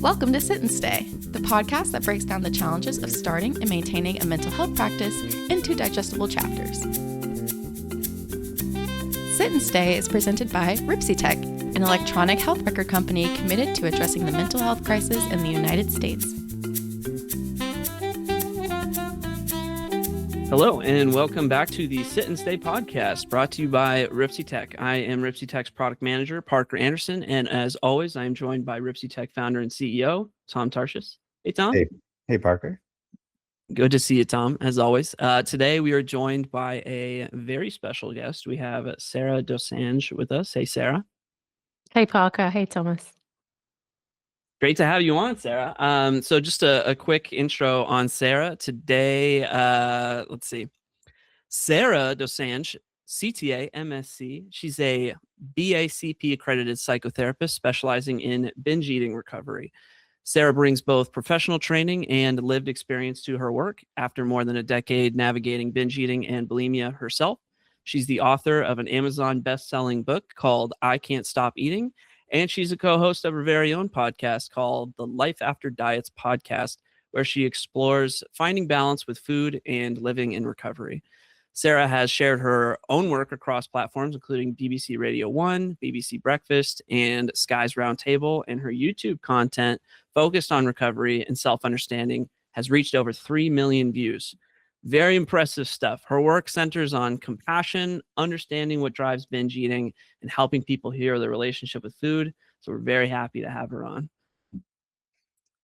Welcome to Sit and Stay, the podcast that breaks down the challenges of starting and maintaining a mental health practice into digestible chapters. Sit and Stay is presented by RipsyTech, an electronic health record company committed to addressing the mental health crisis in the United States. Hello, and welcome back to the Sit and Stay podcast, brought to you by RipsyTech. I am RipsyTech's product manager, Parker Anderson, and as always, I am joined by RipsyTech founder and CEO, Tom Tarshis. Hey, Tom. Hey, Parker. Good to see you, Tom, as always. Today, we are joined by a very special guest. We have Sarah Dosanjh with us. Hey, Sarah. Hey, Parker. Hey, Thomas. Great to have you on, Sarah. So just a quick intro on Sarah. Today, let's see. Sarah Dosanjh, CTA MSc. She's a BACP accredited psychotherapist specializing in binge eating recovery. Sarah brings both professional training and lived experience to her work. After more than a decade navigating binge eating and bulimia herself, she's the author of an Amazon best-selling book called I Can't Stop Eating. And she's a co-host of her very own podcast called the Life After Diets podcast, where she explores finding balance with food and living in recovery. Sarah has shared her own work across platforms, including BBC Radio 1, BBC Breakfast, and Sky's Roundtable, and her YouTube content focused on recovery and self-understanding has reached over 3 million views. Very impressive stuff. Her work centers on compassion, understanding what drives binge eating, and helping people heal their relationship with food. So we're very happy to have her on.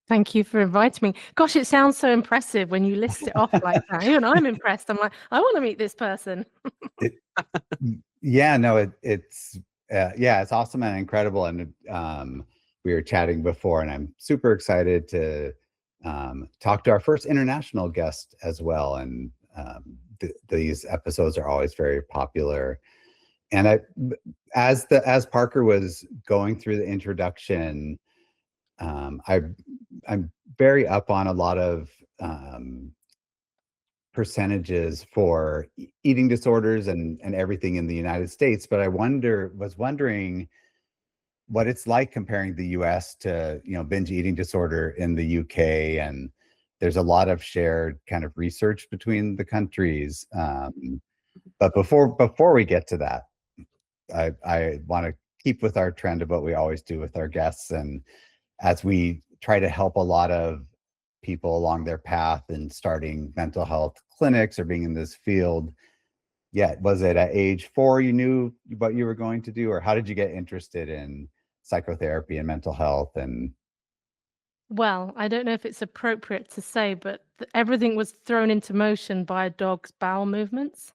Thank you for inviting me. Gosh, it sounds so impressive when you list it off like that. Even I'm impressed. I'm like, I want to meet this person. It's awesome and incredible. And we were chatting before, and I'm super excited to talk to our first international guest as well. And these episodes are always very popular. And as Parker was going through the introduction, I'm very up on a lot of percentages for eating disorders and everything in the United States, but I was wondering what it's like comparing the US to, binge eating disorder in the UK. And there's a lot of shared kind of research between the countries. But before we get to that, I want to keep with our trend of what we always do with our guests. And as we try to help a lot of people along their path in starting mental health clinics or being in this field, was it at age 4 you knew what you were going to do, or how did you get interested in psychotherapy and mental health? And well, I don't know if it's appropriate to say, but everything was thrown into motion by a dog's bowel movements.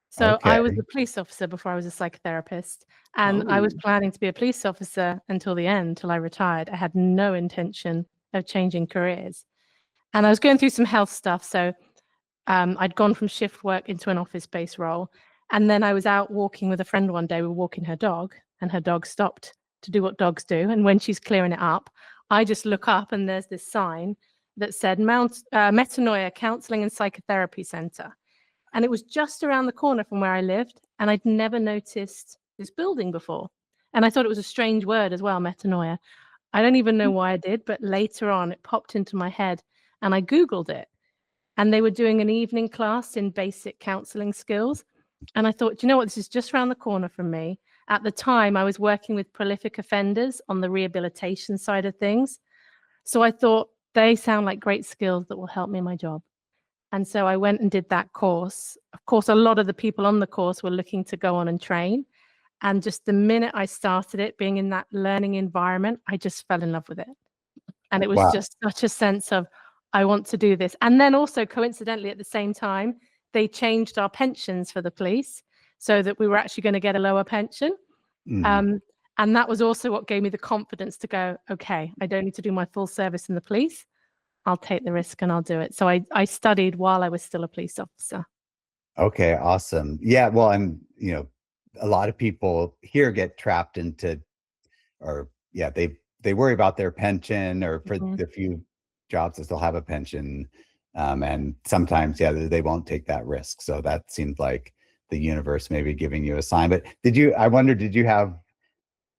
So Okay. I was a police officer before I was a psychotherapist, and I was planning to be a police officer until the end, till I retired. I had no intention of changing careers. And I was going through some health stuff. So I'd gone from shift work into an office-based role. And then I was out walking with a friend one day. We were walking her dog, and her dog stopped to do what dogs do. And when she's clearing it up, I just look up, and there's this sign that said Metanoia Counseling and Psychotherapy Center. And it was just around the corner from where I lived. And I'd never noticed this building before. And I thought it was a strange word as well, metanoia. I don't even know why I did, but later on it popped into my head and I Googled it. And they were doing an evening class in basic counseling skills. And I thought, you know what, this is just around the corner from me. At the time, I was working with prolific offenders on the rehabilitation side of things. So I thought they sound like great skills that will help me in my job. And so I went and did that course. Of course, a lot of the people on the course were looking to go on and train. And just the minute I started it, being in that learning environment, I just fell in love with it. And it was just such a sense of, I want to do this. And then also, coincidentally, at the same time, they changed our pensions for the police so that we were actually going to get a lower pension. And that was also what gave me the confidence to go, okay, I don't need to do my full service in the police. I'll take the risk and I'll do it. So I studied while I was still a police officer. Okay, awesome. Yeah, well, and a lot of people here get trapped into, they worry about their pension, or for the few jobs that still have a pension, and sometimes they won't take that risk. So that seemed like the universe maybe giving you a sign. But did you have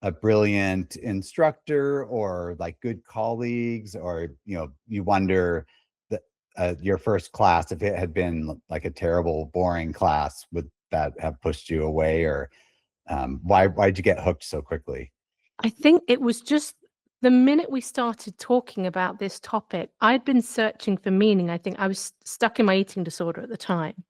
a brilliant instructor or like good colleagues, or you wonder that your first class, if it had been like a terrible, boring class, would that have pushed you away, or why'd you get hooked so quickly? I think it was just the minute we started talking about this topic, I'd been searching for meaning. I think I was stuck in my eating disorder at the time.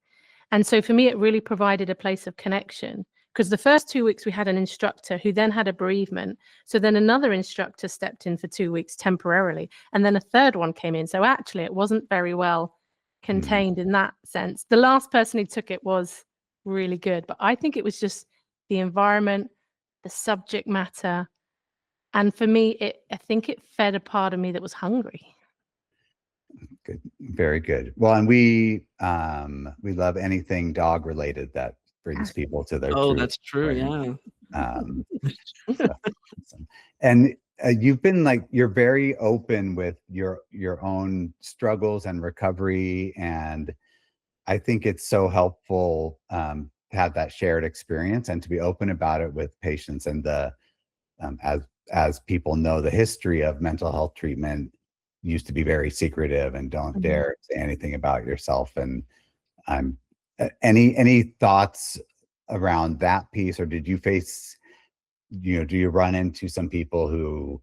And so for me, it really provided a place of connection, because the first 2 weeks we had an instructor who then had a bereavement. So then another instructor stepped in for 2 weeks temporarily, and then a third one came in. So actually it wasn't very well contained in that sense. The last person who took it was really good, but I think it was just the environment, the subject matter. And for me, I think it fed a part of me that was hungry. Good, very good. Well, and we love anything dog related that brings people to their Oh, truth. that's true. Right? Yeah. So, and you've been you're very open with your own struggles and recovery, and I think it's so helpful to have that shared experience and to be open about it with patients. And as people know, the history of mental health treatment used to be very secretive, and don't dare say anything about yourself. And I'm any thoughts around that piece, or did you face, do you run into some people who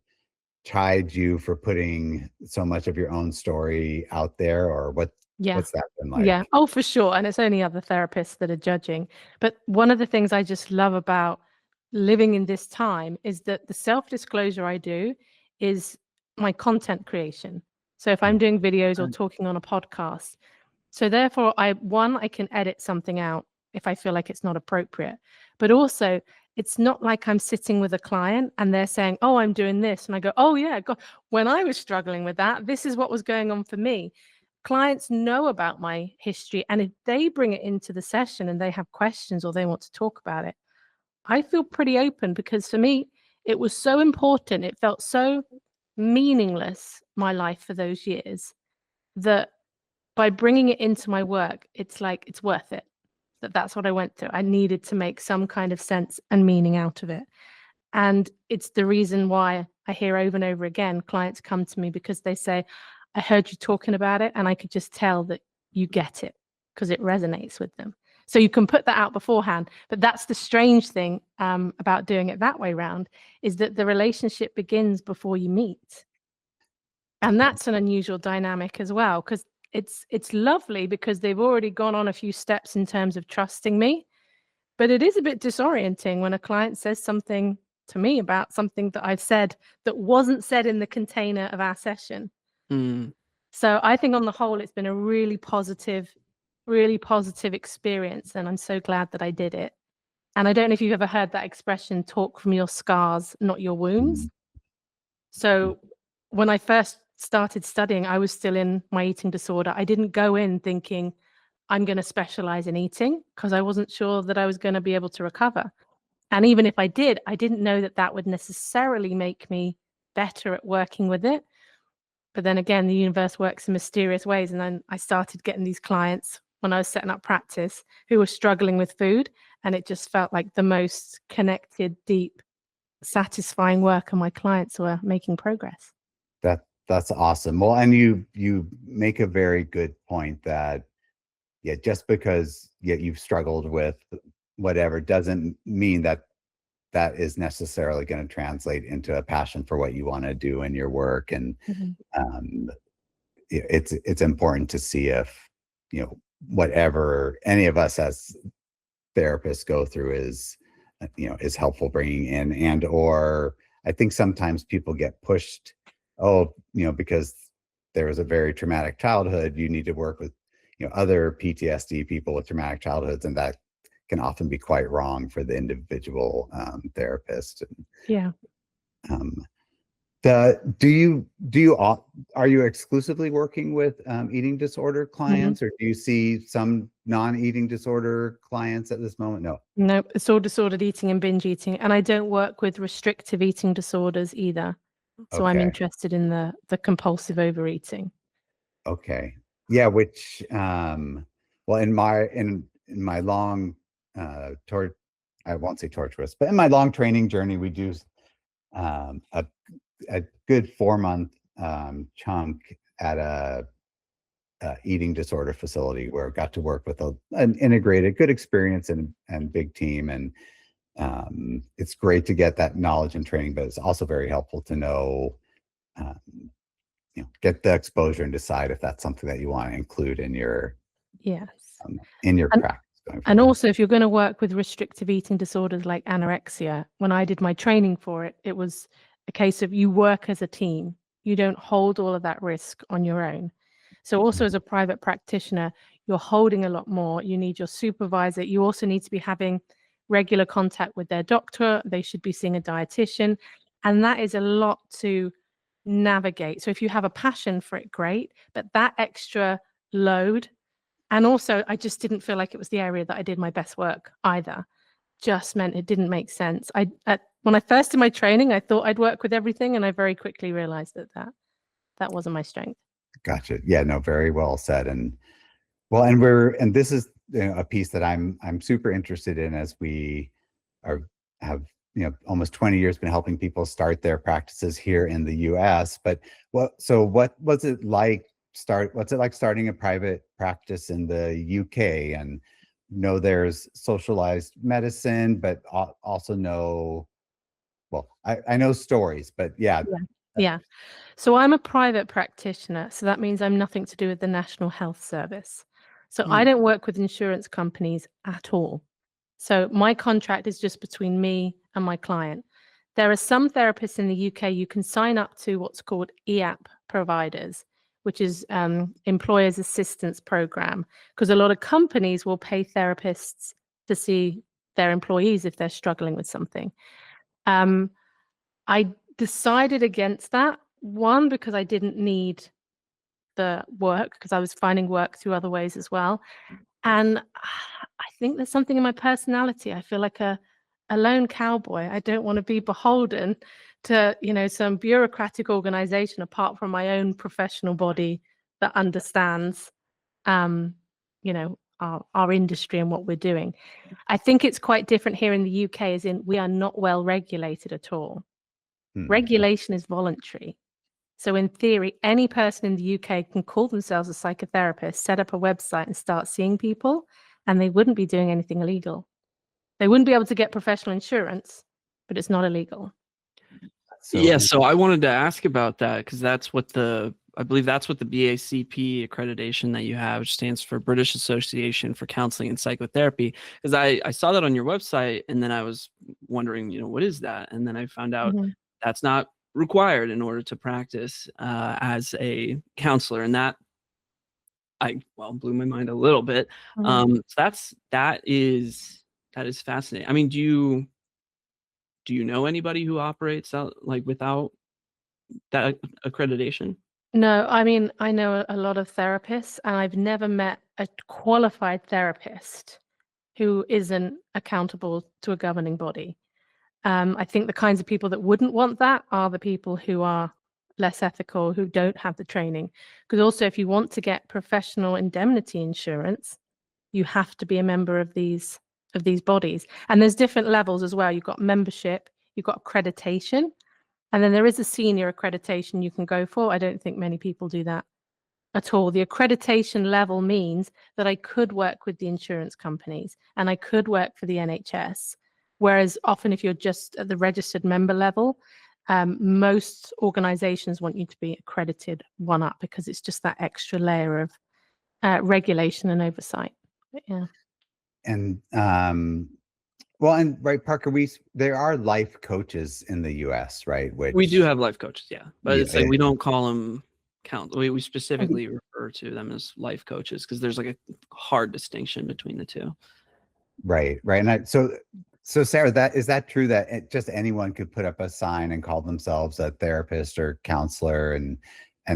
chide you for putting so much of your own story out there, or what's that been like? Yeah. Oh, for sure. And it's only other therapists that are judging. But one of the things I just love about living in this time is that the self-disclosure I do is my content creation. So if I'm doing videos or talking on a podcast, so therefore I can edit something out if I feel like it's not appropriate. But also, it's not like I'm sitting with a client and they're saying, oh, I'm doing this. And I go, oh yeah, God, when I was struggling with that, this is what was going on for me. Clients know about my history. And if they bring it into the session and they have questions or they want to talk about it, I feel pretty open, because for me, it was so important. It felt so meaningless, my life for those years, that by bringing it into my work, it's like, it's worth it. That's what I went through. I needed to make some kind of sense and meaning out of it. And it's the reason why I hear over and over again, clients come to me because they say, I heard you talking about it and I could just tell that you get it, because it resonates with them. So you can put that out beforehand. But that's the strange thing about doing it that way round, is that the relationship begins before you meet. And that's an unusual dynamic as well, because it's lovely because they've already gone on a few steps in terms of trusting me. But it is a bit disorienting when a client says something to me about something that I've said that wasn't said in the container of our session. So I think on the whole, it's been a really positive experience. And I'm so glad that I did it. And I don't know if you've ever heard that expression, talk from your scars, not your wounds. So when I first started studying, I was still in my eating disorder. I didn't go in thinking I'm going to specialize in eating, because I wasn't sure that I was going to be able to recover. And even if I did, I didn't know that that would necessarily make me better at working with it. But then again, the universe works in mysterious ways. And then I started getting these clients when I was setting up practice who were struggling with food. And it just felt like the most connected, deep, satisfying work, and my clients were making progress. That's awesome. Well, and you make a very good point that, just because you've struggled with whatever doesn't mean that is necessarily going to translate into a passion for what you want to do in your work. And it's important to see if whatever any of us as therapists go through is helpful bringing in, and or I think sometimes people get pushed, because there was a very traumatic childhood, you need to work with other PTSD people with traumatic childhoods, and that can often be quite wrong for the individual therapist. Are you exclusively working with eating disorder clients, or do you see some non-eating disorder clients at this moment? No, it's all disordered eating and binge eating, and I don't work with restrictive eating disorders either. So I'm interested in the compulsive overeating. Okay, yeah, which well, in my long I won't say torturous, but in my long training journey, we do a good 4-month chunk at a eating disorder facility where I got to work with an integrated, good experience and big team. And it's great to get that knowledge and training, but it's also very helpful to know, get the exposure and decide if that's something that you want to include in your Yes. practice going And forward. also, if you're going to work with restrictive eating disorders like anorexia, when I did my training for it, it was a case of you work as a team. You don't hold all of that risk on your own. So also as a private practitioner, you're holding a lot more. You need your supervisor. You also need to be having regular contact with their doctor. They should be seeing a dietitian. And that is a lot to navigate. So if you have a passion for it, great. But that extra load, and also I just didn't feel like it was the area that I did my best work either. Just meant it didn't make sense. When I first did my training, I thought I'd work with everything, and I very quickly realized that wasn't my strength. Gotcha. Yeah, no, very well said. And well, and this is a piece that I'm super interested in, as we have almost 20 years been helping people start their practices here in the US. But what was it like starting a private practice in the UK? And there's socialized medicine, but also I know stories, but yeah. Yeah. So I'm a private practitioner. So that means I'm nothing to do with the National Health Service. So I don't work with insurance companies at all. So my contract is just between me and my client. There are some therapists in the UK you can sign up to what's called EAP providers, which is Employers Assistance Program, because a lot of companies will pay therapists to see their employees if they're struggling with something. I decided against that. One, because I didn't need the work, because I was finding work through other ways as well. And I think there's something in my personality. I feel like a lone cowboy. I don't want to be beholden to, some bureaucratic organization apart from my own professional body that understands, our industry and what we're doing. I think it's quite different here in the UK, as in we are not well regulated at all. Regulation is voluntary. So in theory, any person in the UK can call themselves a psychotherapist, set up a website and start seeing people, and they wouldn't be doing anything illegal. They wouldn't be able to get professional insurance, but it's not illegal. So I wanted to ask about that, because I believe that's what the BACP accreditation that you have, which stands for British Association for Counseling and Psychotherapy, because I saw that on your website, and then I was wondering, what is that? And then I found out that's not required in order to practice as a counselor, and that blew my mind a little bit. So that is fascinating. I mean, do you know anybody who operates out without that accreditation? No, I mean, I know a lot of therapists, and I've never met a qualified therapist who isn't accountable to a governing body. I think the kinds of people that wouldn't want that are the people who are less ethical, who don't have the training. Because also, if you want to get professional indemnity insurance, you have to be a member of these bodies. And there's different levels as well. You've got membership, you've got accreditation, and then there is a senior accreditation you can go for. I don't think many people do that at all. The accreditation level means that I could work with the insurance companies and I could work for the NHS. Whereas often if you're just at the registered member level, most organizations want you to be accredited one up, because it's just that extra layer of regulation and oversight. Yeah. And right, Parker, there are life coaches in the US, right? We do have life coaches, yeah. But it's we don't call them we specifically refer to them as life coaches, because there's a hard distinction between the two. Right. And so Sarah, is that true that just anyone could put up a sign and call themselves a therapist or counselor, and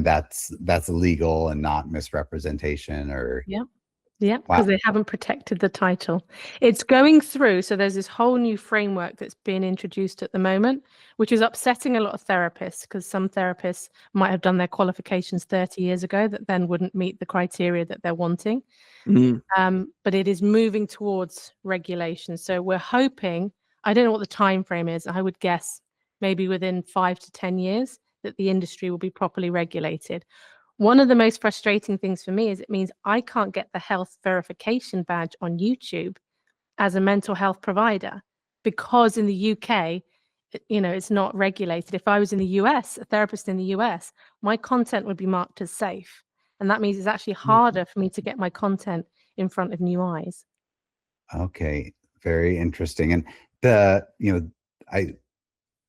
that's legal and not misrepresentation? Or Yeah, because they haven't protected the title. It's going through. So there's this whole new framework that's being introduced at the moment, which is upsetting a lot of therapists, because some therapists might have done their qualifications 30 years ago that then wouldn't meet the criteria that they're wanting. But it is moving towards regulation. So we're hoping, I don't know what the time frame is, I would guess maybe within 5 to 10 years, that the industry will be properly regulated. One of the most frustrating things for me is it means I can't get the health verification badge on YouTube as a mental health provider, because in the UK, it's not regulated. If I was in the US, a therapist in the US, my content would be marked as safe. And that means it's actually harder for me to get my content in front of new eyes. Okay, very interesting. And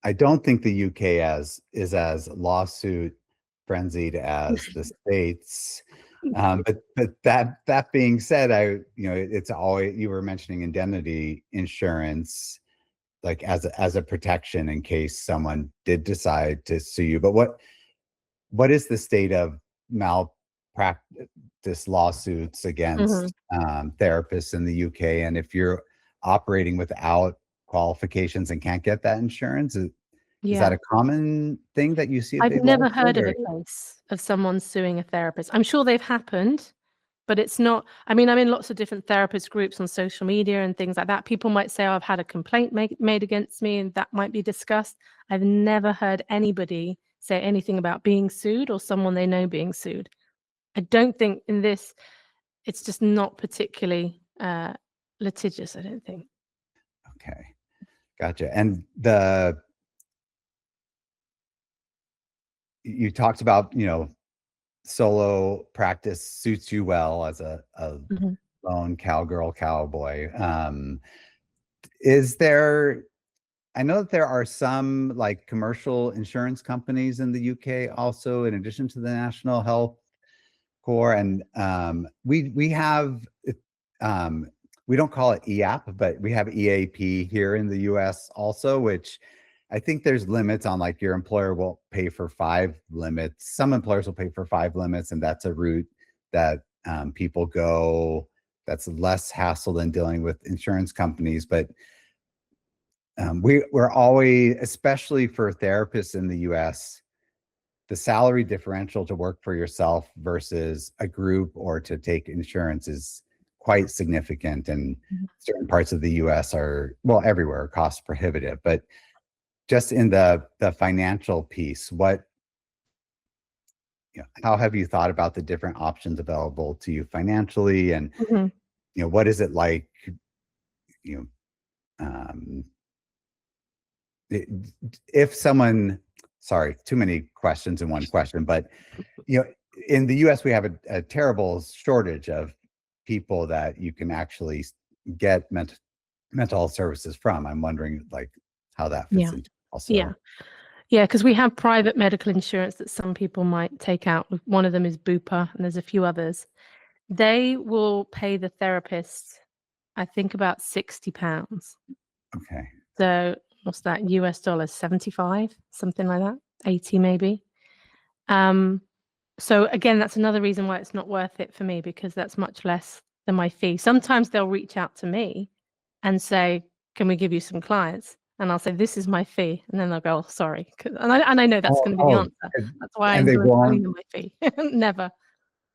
I don't think the UK is as lawsuit frenzied as the States. But that being said, it's always, you were mentioning indemnity insurance, like as a protection in case someone did decide to sue you. But what is the state of malpractice lawsuits against therapists in the UK? And if you're operating without qualifications and can't get that insurance, is that a common thing that you see? I've never heard of a case of someone suing a therapist. I'm sure they've happened, but it's not. I mean, I'm in lots of different therapist groups on social media and things like that. People might say, oh, I've had a complaint made against me, and that might be discussed. I've never heard anybody say anything about being sued or someone they know being sued. I don't think in this, it's just not particularly litigious, I don't think. Okay, gotcha. And you talked about, solo practice suits you well as a lone cowgirl, cowboy. I know that there are some like commercial insurance companies in the UK also, in addition to the National Health Corps. And we have, we don't call it EAP, but we have EAP here in the US also, which I think there's limits on, like, your employer will pay for 5 limits. Some employers will pay for 5 limits, and that's a route that people go that's less hassle than dealing with insurance companies. But we're always, especially for therapists in the US, the salary differential to work for yourself versus a group or to take insurance is quite significant. And certain parts of the US are, well, everywhere, cost prohibitive. But just in the financial piece, how have you thought about the different options available to you financially? And what is it like, if someone, sorry, too many questions in one question, but in the US we have a terrible shortage of people that you can actually get mental health services from. I'm wondering, like, how that fits into also. Yeah, because we have private medical insurance that some people might take out. One of them is Bupa, and there's a few others. They will pay the therapist, I think, about £60. Okay. So what's that? US dollars, 75, something like that, 80 maybe. So again, that's another reason why it's not worth it for me, because that's much less than my fee. Sometimes they'll reach out to me and say, can we give you some clients? And I'll say, this is my fee. And then they'll go, oh, sorry. And I know that's going to be the answer. That's why I'm telling them my fee. Never.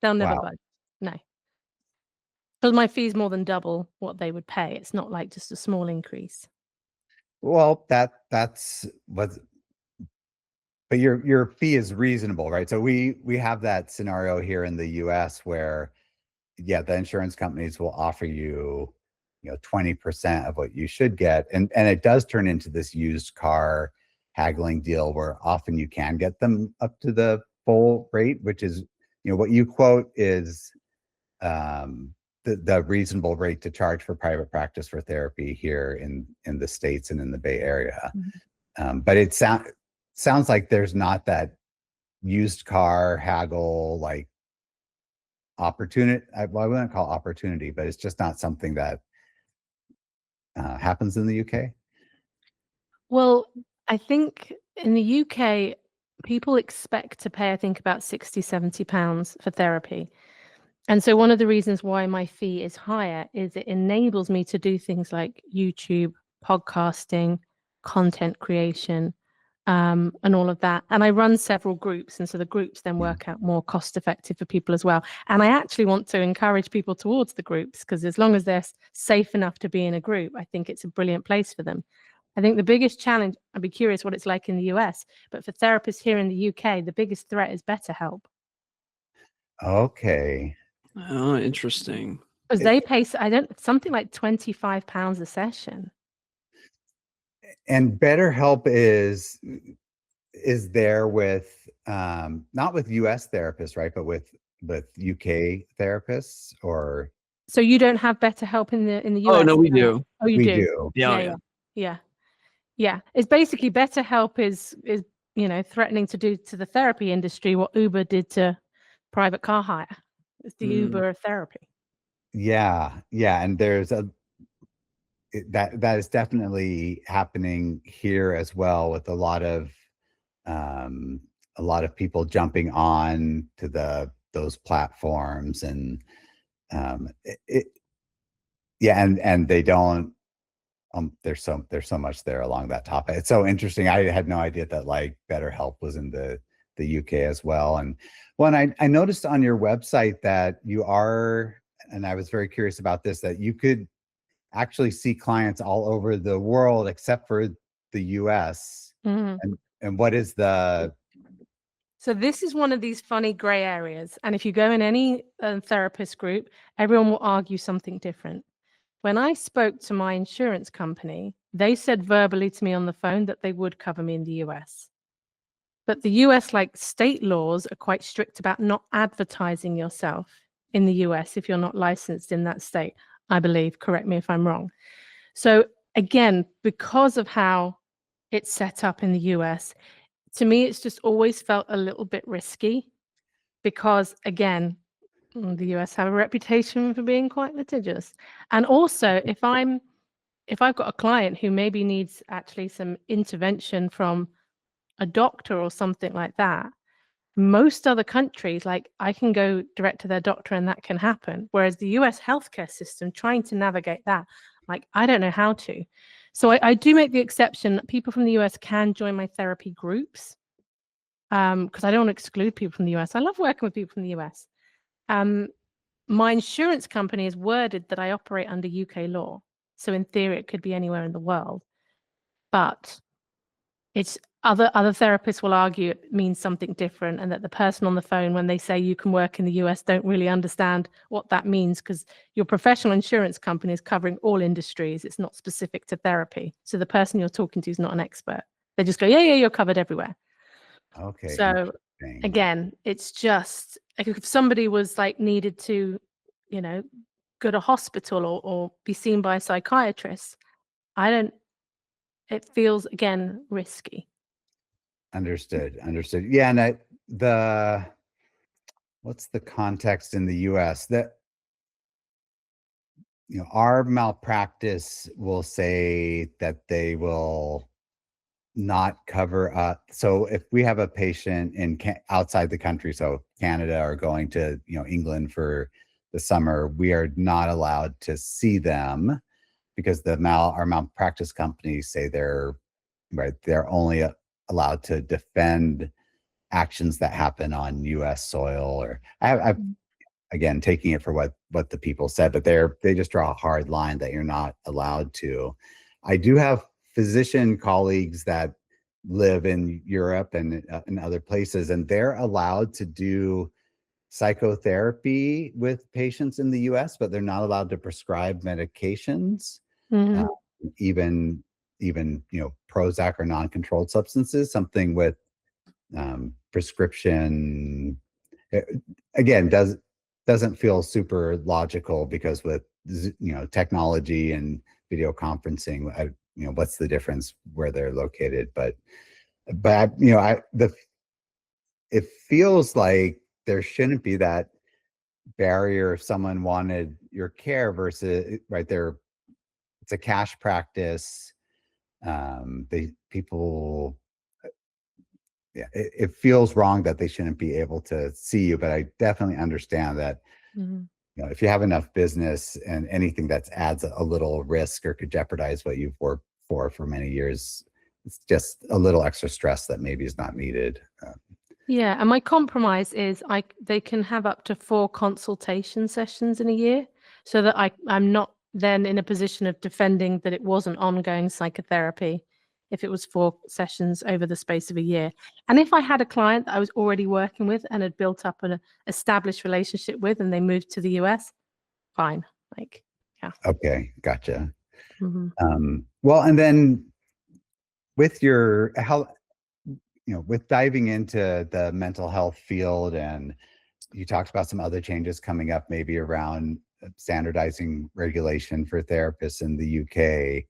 They'll never budge. No. Because my fee is more than double what they would pay. It's not like just a small increase. Well, that's what, but your fee is reasonable, right? So we have that scenario here in the US where, the insurance companies will offer you, 20% of what you should get. And it does turn into this used car haggling deal where often you can get them up to the full rate, which is, what you quote is the reasonable rate to charge for private practice for therapy here in the States and in the Bay Area. But it sounds like there's not that used car haggle, like, opportunity. Well, I wouldn't call it opportunity, but it's just not something that happens in the UK. Well, I think in the UK, people expect to pay, I think, about £60-70 for therapy. And so one of the reasons why my fee is higher is it enables me to do things like YouTube, podcasting, content creation, and all of that. And I run several groups. And so the groups then work out more cost effective for people as well. And I actually want to encourage people towards the groups, because as long as they're safe enough to be in a group, I think it's a brilliant place for them. I think the biggest challenge, I'd be curious what it's like in the US, but for therapists here in the UK, the biggest threat is BetterHelp. Okay. Oh, interesting. Because they pay, something like £25 a session. And BetterHelp is there with not with US therapists, right? But with UK therapists, or So you don't have BetterHelp in the US? Oh, no, we do. Oh, you we do? do. Yeah. It's basically BetterHelp is threatening to do to the therapy industry what Uber did to private car hire. It's the Uber of therapy. Yeah. And there's that is definitely happening here as well, with a lot of people jumping on to those platforms, and and they don't. There's so much there along that topic. It's so interesting. I had no idea that like BetterHelp was in the UK as well. And I noticed on your website that you are, and I was very curious about this, that you could actually see clients all over the world except for the US. Mm-hmm. And what is the... So this is one of these funny gray areas. And if you go in any therapist group, everyone will argue something different. When I spoke to my insurance company, they said verbally to me on the phone that they would cover me in the US. But the US, like state laws, are quite strict about not advertising yourself in the US if you're not licensed in that state, I believe. Correct me if I'm wrong. So again, because of how it's set up in the US, to me, it's just always felt a little bit risky because, again, the US have a reputation for being quite litigious. And also, if I've got a client who maybe needs actually some intervention from a doctor or something like that, most other countries, like I can go direct to their doctor and that can happen. Whereas the US healthcare system, trying to navigate that, like I don't know how to. So I do make the exception that people from the US can join my therapy groups because I don't want to exclude people from the US. I love working with people from the US. My insurance company is worded that I operate under UK law. So in theory, it could be anywhere in the world. But it's other therapists will argue it means something different, and that the person on the phone, when they say you can work in the US, don't really understand what that means, because your professional insurance company is covering all industries. It's not specific to therapy. So the person you're talking to is not an expert. They just go, yeah, you're covered everywhere. Okay. So again, it's just like if somebody was like needed to, go to hospital or be seen by a psychiatrist, it feels again risky. Understood. Yeah. And what's the context in the US that, our malpractice will say that they will not cover so if we have a patient outside the country, so Canada, or going to England for the summer, we are not allowed to see them because our malpractice companies say they're only allowed to defend actions that happen on US soil. Or I've again taking it for what the people said, but they just draw a hard line that you're not allowed to. I do have physician colleagues that live in Europe and in other places, and they're allowed to do psychotherapy with patients in the US, but they're not allowed to prescribe medications, even Prozac or non-controlled substances, something with prescription. Again, doesn't feel super logical, because with technology and video conferencing, what's the difference where they're located? But it feels like there shouldn't be that barrier if someone wanted your care versus it's a cash practice. It feels wrong that they shouldn't be able to see you, but I definitely understand that if you have enough business and anything that adds a little risk or could jeopardize what you've worked for many years, it's just a little extra stress that maybe is not needed. Yeah, and my compromise is they can have up to 4 consultation sessions in a year, so that I'm not then in a position of defending that it wasn't ongoing psychotherapy if it was 4 sessions over the space of a year. And if I had a client that I was already working with and had built up an established relationship with, and they moved to the US, fine. Like, yeah. Okay, gotcha. Mm-hmm. Well, and then with your with diving into the mental health field, and you talked about some other changes coming up, maybe around standardizing regulation for therapists in the UK.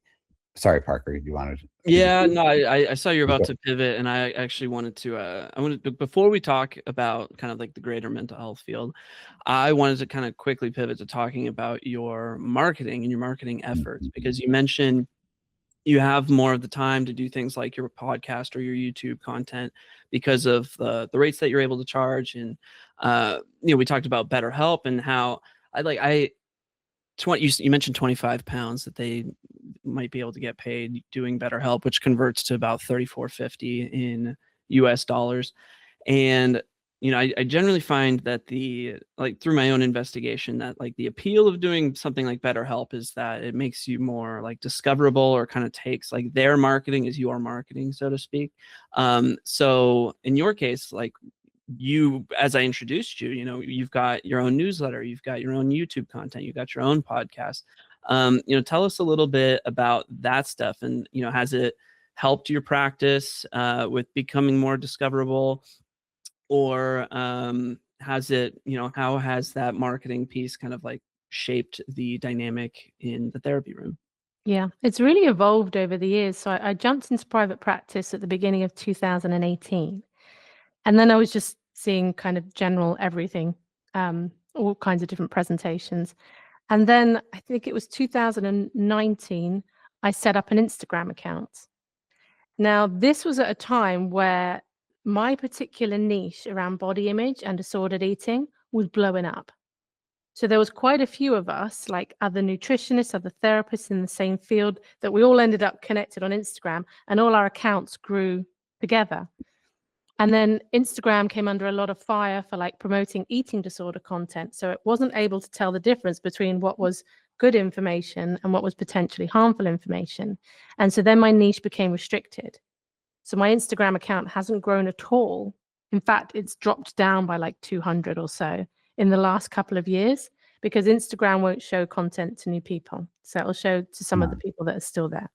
Sorry, Parker, you wanted to? Yeah, no, I saw you're about to pivot, and I actually wanted to, before we talk about kind of like the greater mental health field, I wanted to kind of quickly pivot to talking about your marketing and your marketing efforts, because you mentioned you have more of the time to do things like your podcast or your YouTube content because of the rates that you're able to charge. And, we talked about BetterHelp and how you mentioned 25 pounds that they might be able to get paid doing BetterHelp, which converts to about $34.50 in US dollars. And, I generally find that through my own investigation, that like the appeal of doing something like BetterHelp is that it makes you more like discoverable, or kind of takes like their marketing as your marketing, so to speak. So in your case, like, you, as I introduced you, you've got your own newsletter, you've got your own YouTube content, you've got your own podcast. Tell us a little bit about that stuff, and has it helped your practice with becoming more discoverable, or has it, how has that marketing piece kind of like shaped the dynamic in the therapy room? Yeah, it's really evolved over the years. So I jumped into private practice at the beginning of 2018. And then I was just seeing kind of general everything, all kinds of different presentations. And then I think it was 2019, I set up an Instagram account. Now, this was at a time where my particular niche around body image and disordered eating was blowing up. So there was quite a few of us, like other nutritionists, other therapists in the same field, that we all ended up connected on Instagram, and all our accounts grew together. And then Instagram came under a lot of fire for like promoting eating disorder content. So it wasn't able to tell the difference between what was good information and what was potentially harmful information. And so then my niche became restricted. So my Instagram account hasn't grown at all. In fact, it's dropped down by like 200 or so in the last couple of years, because Instagram won't show content to new people. So it'll show to some of the people that are still there.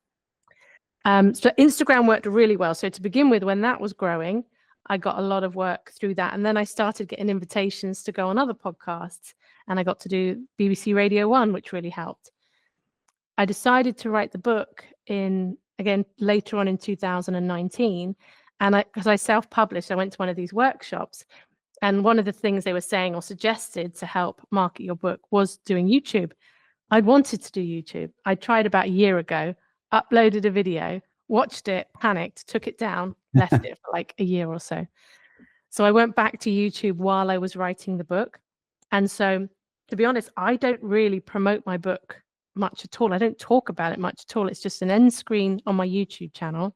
So Instagram worked really well. So to begin with, when that was growing, I got a lot of work through that. And then I started getting invitations to go on other podcasts, and I got to do BBC Radio 1, which really helped. I decided to write the book again, later on in 2019. And because I self-published, I went to one of these workshops. And one of the things they were saying or suggested to help market your book was doing YouTube. I'd wanted to do YouTube. I tried about a year ago, uploaded a video, watched it, panicked, took it down, left it for like a year or so. So I went back to YouTube while I was writing the book. And so, to be honest, I don't really promote my book much at all. I don't talk about it much at all. It's just an end screen on my YouTube channel.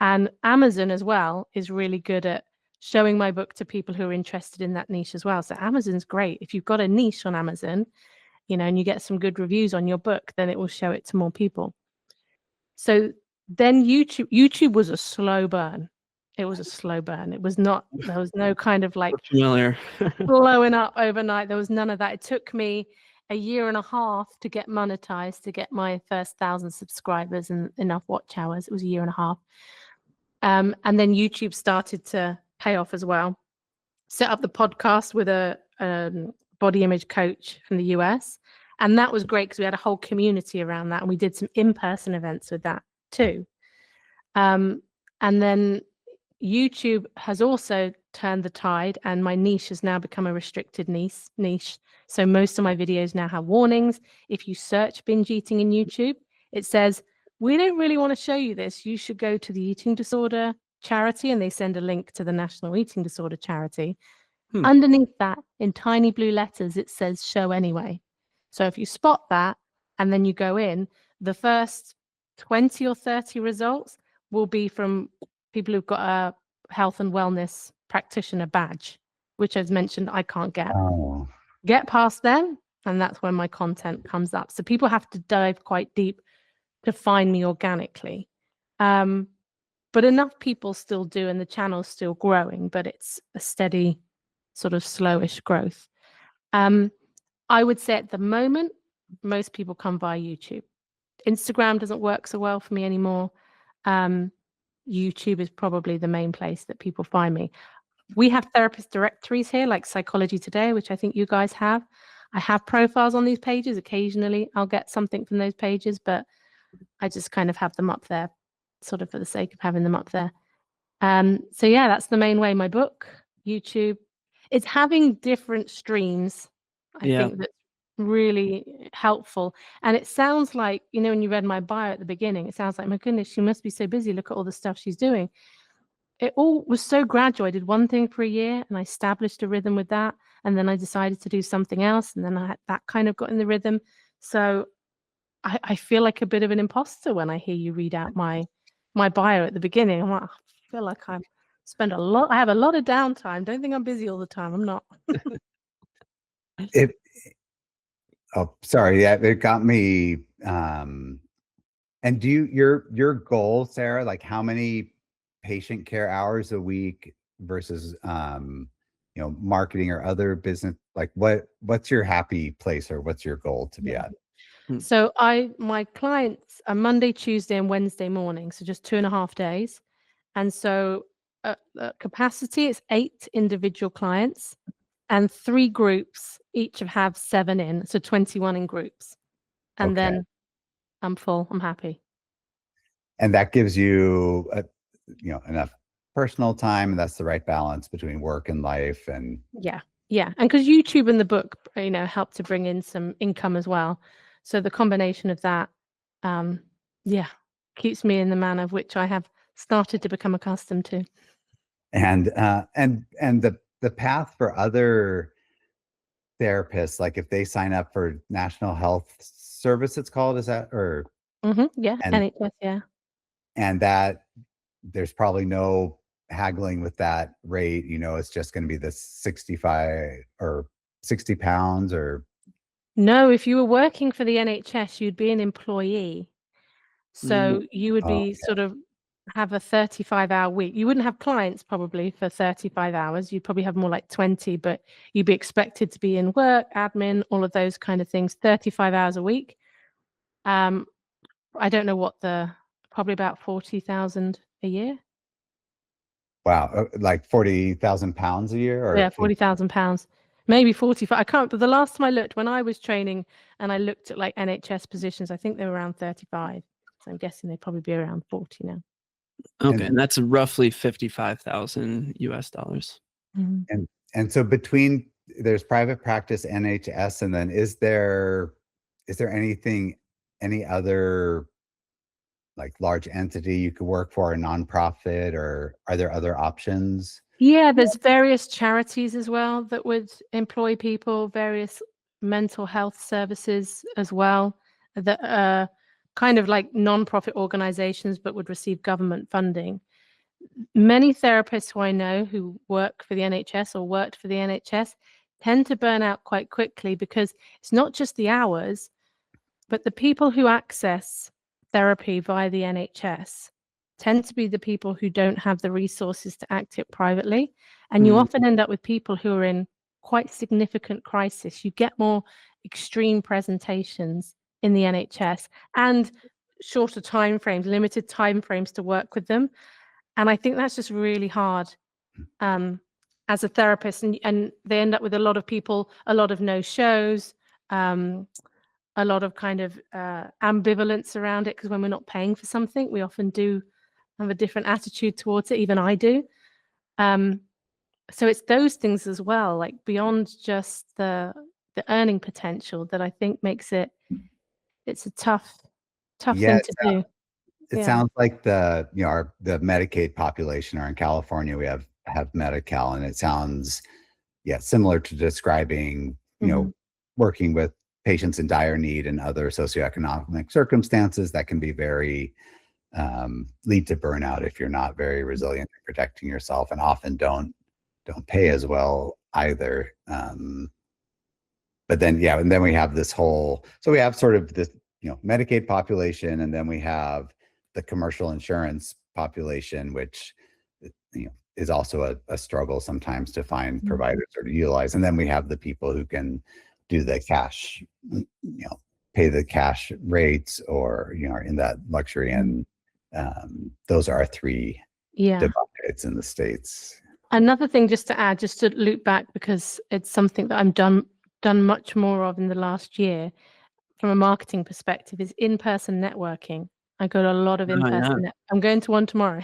And Amazon as well is really good at showing my book to people who are interested in that niche as well. So Amazon's great. If you've got a niche on Amazon, and you get some good reviews on your book, then it will show it to more people. So then YouTube was a slow burn. It was a slow burn. It was not, there was no kind of like Familiar. blowing up overnight. There was none of that. It took me a year and a half to get monetized, to get my first 1,000 subscribers and enough watch hours. It was a year and a half. And then YouTube started to pay off as well. Set up the podcast with a body image coach from the US. And that was great because we had a whole community around that. And we did some in-person events with that too. And then YouTube has also turned the tide, and my niche has now become a restricted niche. So most of my videos now have warnings. If you search binge eating in YouTube, it says, we don't really want to show you this. You should go to the eating disorder charity, and they send a link to the National Eating Disorder Charity. Underneath that, in tiny blue letters, it says show anyway. So if you spot that and then you go in, the first 20 or 30 results will be from people who've got a health and wellness practitioner badge, which, as mentioned, I can't get. Oh. Get past them, and that's where my content comes up. So people have to dive quite deep to find me organically. But enough people still do, and the channel's still growing, but it's a steady, sort of slowish growth. I would say at the moment, most people come via YouTube. Instagram doesn't work so well for me anymore. YouTube is probably the main place that people find me. We have therapist directories here, like Psychology Today, which I think you guys have. I have profiles on these pages. Occasionally, I'll get something from those pages, but I just kind of have them up there, sort of for the sake of having them up there. So yeah, that's the main way. My book, YouTube, it's having different streams. I think that's really helpful. And it sounds like, you know, when you read my bio at the beginning, it sounds like, my goodness, she must be so busy. Look at all the stuff she's doing. It all was so gradual. I did one thing for a year and I established a rhythm with that. And then I decided to do something else. And then that kind of got in the rhythm. So I feel like a bit of an imposter when I hear you read out my bio at the beginning. I'm like, I feel like I have a lot of downtime. Don't think I'm busy all the time. I'm not. Oh, sorry. Yeah, it got me. And do your goal, Sarah, like how many patient care hours a week versus marketing or other business? Like what's your happy place, or what's your goal to be at? So my clients are Monday, Tuesday, and Wednesday morning, so just 2.5 days. And so capacity is 8 individual clients and 3 groups, each have 7 in, so 21 in groups. And then I'm full, I'm happy. And that gives you enough personal time, and that's the right balance between work and life. And yeah. And because YouTube and the book, help to bring in some income as well. So the combination of that, keeps me in the manner of which I have started to become accustomed to. And the path for other therapists, like if they sign up for National Health Service, it's called, is that, or? Yeah, NHS, yeah. And that there's probably no haggling with that rate, it's just going to be the 65 or 60 pounds or. No, if you were working for the NHS, you'd be an employee. So you would be sort of have a 35-hour week. You wouldn't have clients probably for 35 hours. You'd probably have more like 20, but you'd be expected to be in work, admin, all of those kind of things, 35 hours a week. I don't know probably about 40,000 a year. Wow. Like 40,000 pounds a year? Or yeah, 40,000 pounds. Maybe 45. I can't, but the last time I looked, when I was training and I looked at like NHS positions, I think they were around 35. So I'm guessing they'd probably be around 40 now. Okay, and that's roughly $55,000 US. Mm-hmm. And so between there's private practice, NHS, and then is there any other like large entity you could work for, a nonprofit, or are there other options? Yeah, there's various charities as well that would employ people, various mental health services as well, that are kind of like non-profit organizations but would receive government funding. Many therapists who I know who work for the NHS or worked for the NHS tend to burn out quite quickly, because it's not just the hours, but the people who access therapy via the NHS tend to be the people who don't have the resources to act it privately. And you often end up with people who are in quite significant crisis. You get more extreme presentations in the NHS and shorter timeframes, limited timeframes to work with them. And I think that's just really hard as a therapist. And they end up with a lot of people, a lot of no-shows, a lot of kind of ambivalence around it, because when we're not paying for something, we often do have a different attitude towards it. Even I do. So it's those things as well, like beyond just the earning potential, that I think makes it's a tough thing to do. It sounds like the Medicaid population, or in California we have Medi-Cal, and it sounds similar to describing working with patients in dire need and other socioeconomic circumstances that can be very lead to burnout if you're not very resilient in protecting yourself, and often don't pay as well either. But but then, yeah, and then we have this whole, so we have sort of this, Medicaid population, and then we have the commercial insurance population, which, is also a struggle sometimes to find providers or to utilize. And then we have the people who can do the cash, pay the cash rates, or, are in that luxury. And those are our three divides in the States. Another thing just to add, just to loop back, because it's something that I'm done much more of in the last year from a marketing perspective, is in-person networking. I go to a lot of in-person. I'm going to one tomorrow.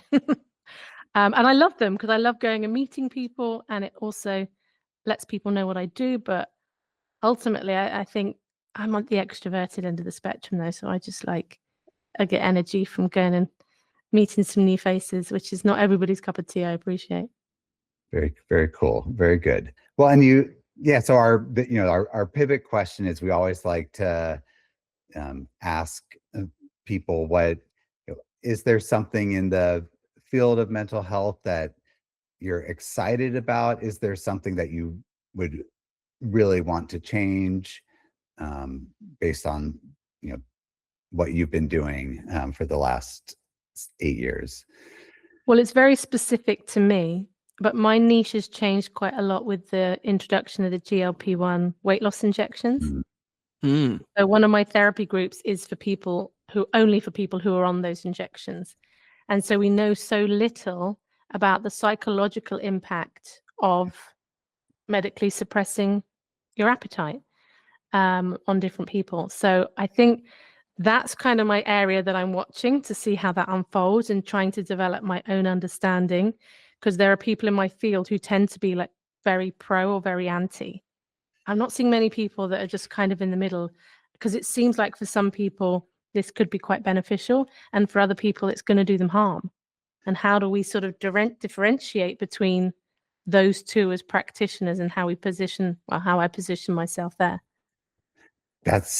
And I love them because I love going and meeting people, and it also lets people know what I do. But ultimately, I think I'm on the extroverted end of the spectrum, though. So I get energy from going and meeting some new faces, which is not everybody's cup of tea. I appreciate. Very, very cool. Very good. Well, and so our pivot question is, we always like to ask people, what is there something in the field of mental health that you're excited about? Is there something that you would really want to change based on what you've been doing for the last 8 years? Well, it's very specific to me, but my niche has changed quite a lot with the introduction of the GLP-1 weight loss injections. So one of my therapy groups is for people who are on those injections. And so we know so little about the psychological impact of medically suppressing your appetite on different people. So I think that's kind of my area that I'm watching to see how that unfolds, and trying to develop my own understanding, because there are people in my field who tend to be like very pro or very anti. I'm not seeing many people that are just kind of in the middle, because it seems like for some people this could be quite beneficial, and for other people it's going to do them harm. And how do we sort of differentiate between those two as practitioners, and how I position myself there? That's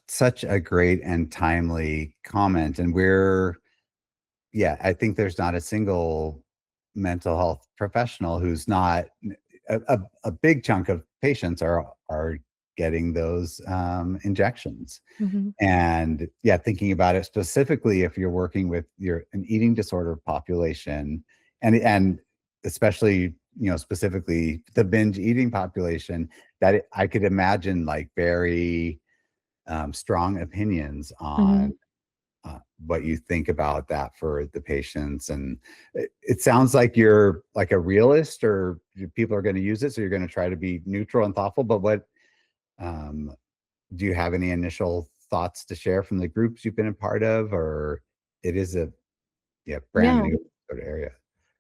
such a great and timely comment. And I think there's not a single mental health professional who's not, a big chunk of patients are getting those injections. And thinking about it specifically, if you're working with an eating disorder population, and especially specifically the binge eating population, that I could imagine like very strong opinions on what you think about that for the patients. And it sounds like you're like a realist, or people are going to use it, so you're going to try to be neutral and thoughtful. But what do you have any initial thoughts to share from the groups you've been a part of, or it is a brand new sort of area?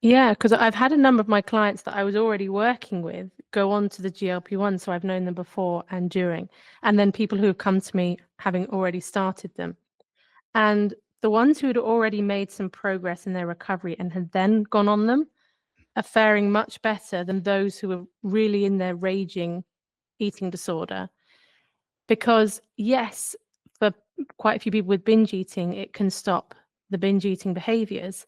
Yeah, because I've had a number of my clients that I was already working with go on to the GLP-1, so I've known them before and during, and then people who have come to me having already started them. And the ones who had already made some progress in their recovery and had then gone on them are faring much better than those who are really in their raging eating disorder. Because yes, for quite a few people with binge eating, it can stop the binge eating behaviors,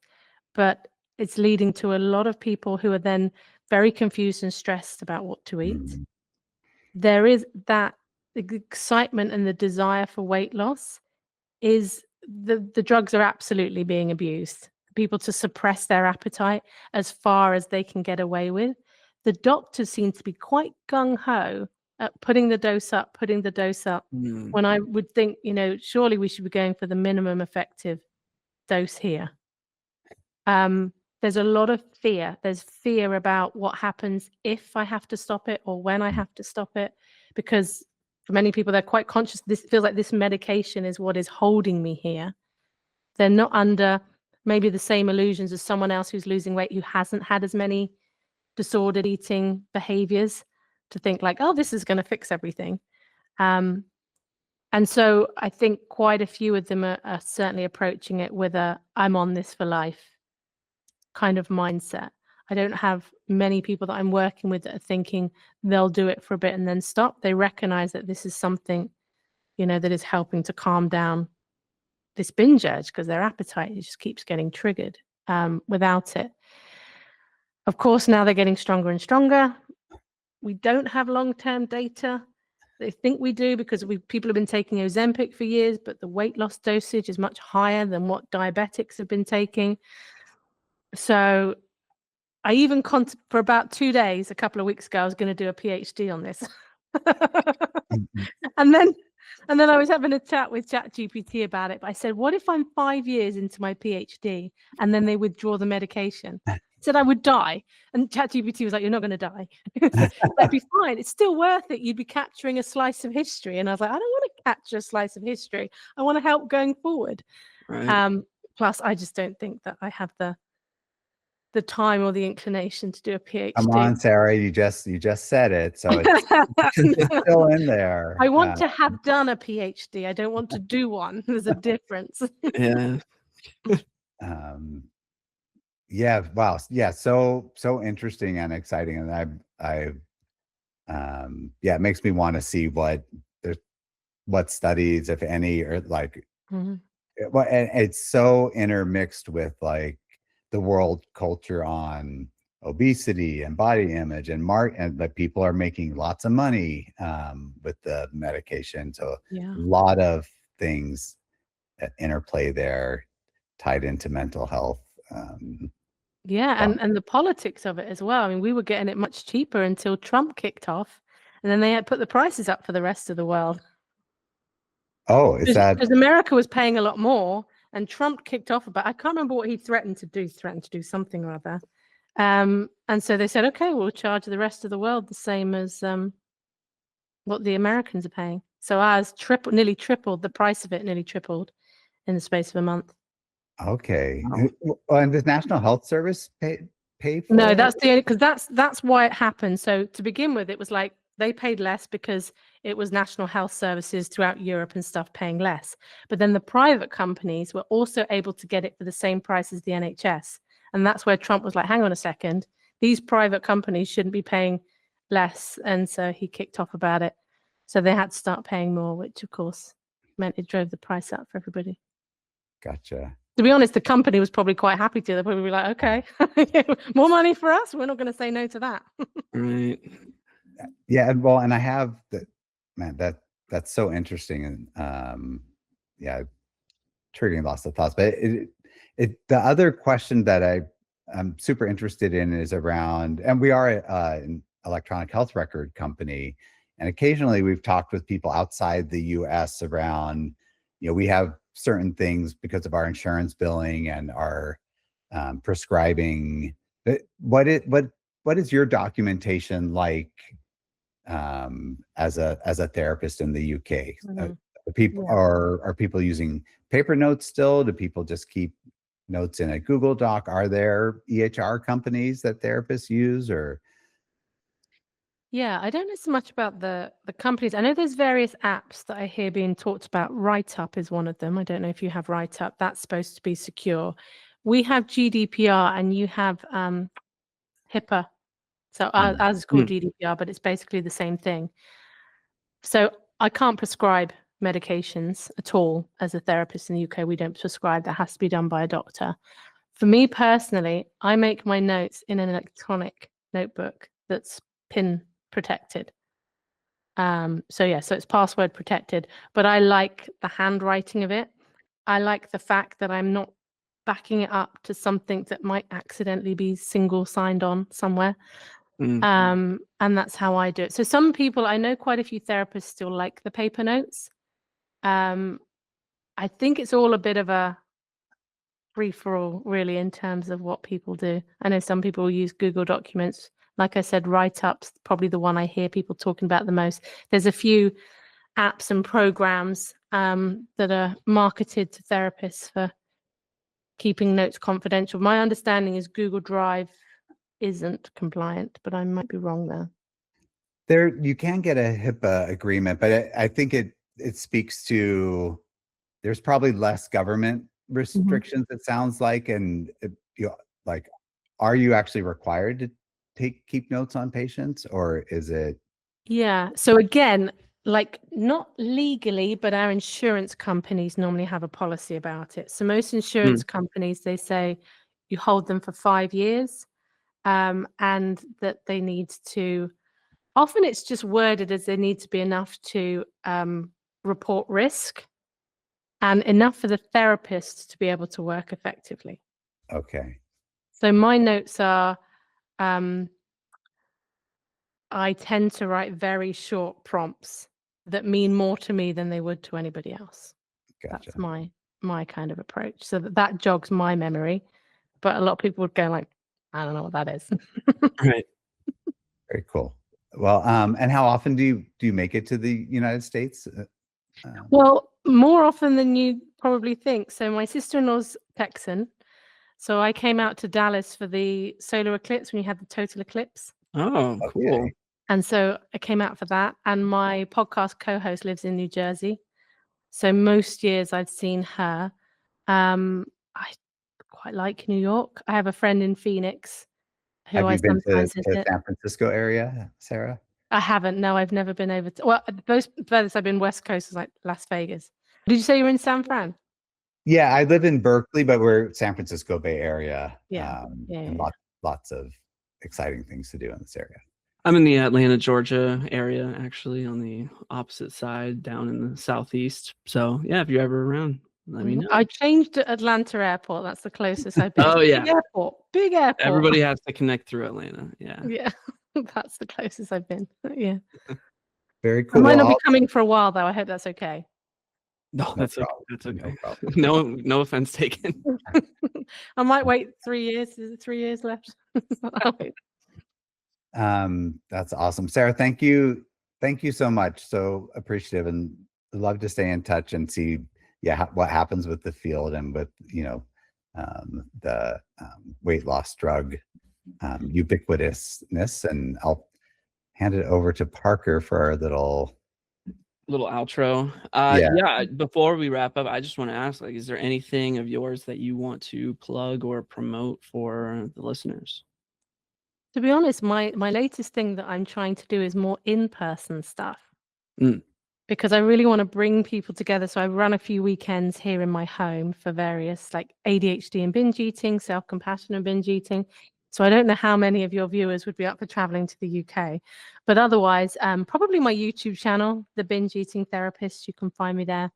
but it's leading to a lot of people who are then very confused and stressed about what to eat. There is that excitement and the desire for weight loss is the drugs are absolutely being abused. People to suppress their appetite as far as they can get away with. The doctors seem to be quite gung-ho at putting the dose up, when I would think, surely we should be going for the minimum effective dose here. There's a lot of fear. There's fear about what happens if I have to stop it, or when I have to stop it, because for many people, they're quite conscious. This feels like this medication is what is holding me here. They're not under maybe the same illusions as someone else who's losing weight, who hasn't had as many disordered eating behaviors, to think like, oh, this is going to fix everything. And so I think quite a few of them are certainly approaching it with a I'm on this for life kind of mindset. I don't have many people that I'm working with that are thinking they'll do it for a bit and then stop. They recognize that this is something, that is helping to calm down this binge urge, because their appetite just keeps getting triggered without it. Of course, now they're getting stronger and stronger. We don't have long-term data they think we do, because people have been taking Ozempic for years, but the weight loss dosage is much higher than what diabetics have been taking. So I even for about 2 days, a couple of weeks ago, I was going to do a PhD on this. and then I was having a chat with ChatGPT about it. But I said, what if I'm 5 years into my PhD and then they withdraw the medication? I said I would die. And ChatGPT was like, you're not going to die. That'd be fine. It's still worth it. You'd be capturing a slice of history. And I was like, I don't want to capture a slice of history. I want to help going forward. Right. Plus, I just don't think that I have the time or the inclination to do a PhD. Come on, Sarah, you just said it, so it's still in there. I want to have done a PhD. I don't want to do one. There's a difference. Yeah. Yeah. Wow. Yeah. So interesting and exciting, and yeah, it makes me want to see what studies, if any, or like. Well, and it's so intermixed with like the world culture on obesity and body image and that people are making lots of money with the medication. So a lot of things that interplay there tied into mental health. And the politics of it as well. I mean, we were getting it much cheaper until Trump kicked off, and then they had put the prices up for the rest of the world. Oh, is that because America was paying a lot more, and Trump kicked off about, I can't remember what he threatened to do something or other. And so they said, okay, we'll charge the rest of the world the same as what the Americans are paying. So ours nearly tripled, the price of it nearly tripled in the space of a month. okay? And does National Health Service pay for No, it? that's the only, because that's why it happened. So to begin with, it was like they paid less because it was National Health Services throughout Europe and stuff paying less. But then the private companies were also able to get it for the same price as the NHS. And that's where Trump was like, hang on a second, these private companies shouldn't be paying less. And so he kicked off about it. So they had to start paying more, which of course meant it drove the price up for everybody. Gotcha. To be honest, the company was probably quite happy to. They'd probably be like, okay, more money for us. We're not going to say no to that. Right. Yeah. Well, and I have man, that's so interesting. And yeah, triggering lots of thoughts. But the other question that I'm super interested in is around, and we are an electronic health record company, and occasionally we've talked with people outside the US around, we have certain things because of our insurance billing and our prescribing. What is your documentation like as a therapist in the UK? Are people using paper notes still? Do people just keep notes in a Google Doc? Are there EHR companies that therapists use, or? Yeah, I don't know so much about the companies. I know there's various apps that I hear being talked about. WriteUp is one of them. I don't know if you have WriteUp. That's supposed to be secure. We have GDPR and you have HIPAA. So ours is called GDPR, but it's basically the same thing. So I can't prescribe medications at all as a therapist in the UK. We don't prescribe. That has to be done by a doctor. For me personally, I make my notes in an electronic notebook that's PIN protected. So it's password protected, but I like the handwriting of it. I like the fact that I'm not backing it up to something that might accidentally be single signed on somewhere. And that's how I do it. So some people, I know quite a few therapists still like the paper notes. I think it's all a bit of a free for all, really, in terms of what people do. I know some people use Google Documents. Like I said, WriteUp's probably the one I hear people talking about the most. There's a few apps and programs that are marketed to therapists for keeping notes confidential. My understanding is Google Drive isn't compliant, but I might be wrong there. You can get a HIPAA agreement, but I think it speaks to there's probably less government restrictions, it sounds like, and are you actually required to keep notes on patients, or is it? Yeah. So again, like not legally, but our insurance companies normally have a policy about it. So most insurance companies, they say you hold them for 5 years, and that they need to often it's just worded as there needs to be enough to report risk and enough for the therapist to be able to work effectively. Okay. So my notes are, I tend to write very short prompts that mean more to me than they would to anybody else. Gotcha. That's my kind of approach. So that jogs my memory. But a lot of people would go like, I don't know what that is. Right. Very cool. Well, and how often do you make it to the United States? Well, more often than you probably think. So my sister-in-law's Texan. So I came out to Dallas for the solar eclipse when you had the total eclipse. Oh, cool. Okay. And so I came out for that. And my podcast co-host lives in New Jersey. So most years I've seen her. I quite like New York. I have a friend in Phoenix who Have I you been to sometimes the visit. San Francisco area, Sarah? I haven't. No, I've never been over to. Well, those furthest I've been West Coast is like Las Vegas. Did you say you're in San Fran? Yeah, I live in Berkeley, but we're San Francisco Bay Area. Yeah. And lots of exciting things to do in this area. I'm in the Atlanta, Georgia area, actually, on the opposite side, down in the southeast. So yeah, if you're ever around, let me know. I changed to Atlanta Airport. That's the closest I've been. Oh, yeah. Big airport. Everybody has to connect through Atlanta. Yeah. Yeah, that's the closest I've been. Yeah. Very I cool. might not be coming for a while though. I hope that's okay. No, that's okay. That's No okay. problem. No offense taken. I might wait 3 years. Is it 3 years left? I'll wait. That's awesome. Sarah, thank you. Thank you so much. So appreciative, and love to stay in touch and see, what happens with the field and with, the weight loss drug ubiquitousness. And I'll hand it over to Parker for our little outro. Before we wrap up, I just want to ask, is there anything of yours that you want to plug or promote for the listeners? To be honest, my latest thing that I'm trying to do is more in-person stuff. Because I really want to bring people together. So I run a few weekends here in my home for various like ADHD and binge eating, self-compassion and binge eating. So I don't know how many of your viewers would be up for traveling to the UK, but otherwise, probably my YouTube channel, The Binge Eating Therapist. You can find me there,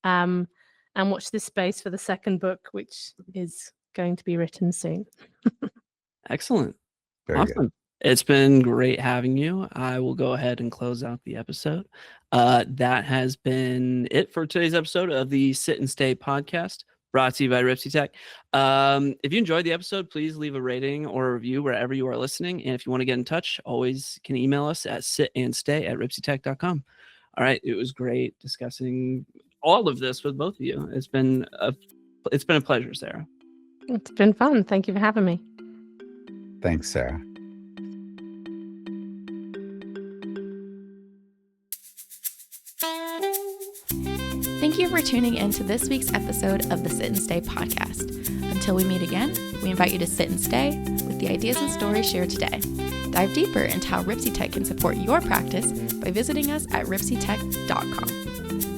and watch this space for the second book, which is going to be written soon. Excellent. Very awesome. good. It's been great having you. I will go ahead and close out the episode. That has been it for today's episode of the Sit and Stay podcast, brought to you by RipsyTech. If you enjoyed the episode, please leave a rating or a review wherever you are listening. And if you want to get in touch, always can email us at sitandstay@ripsytech.com. All right. It was great discussing all of this with both of you. It's been a pleasure, Sarah. It's been fun. Thank you for having me. Thanks, Sarah. Thank you for tuning in to this week's episode of the Sit and Stay podcast. Until we meet again, we invite you to sit and stay with the ideas and stories shared today. Dive deeper into how RipsyTech can support your practice by visiting us at RipsyTech.com.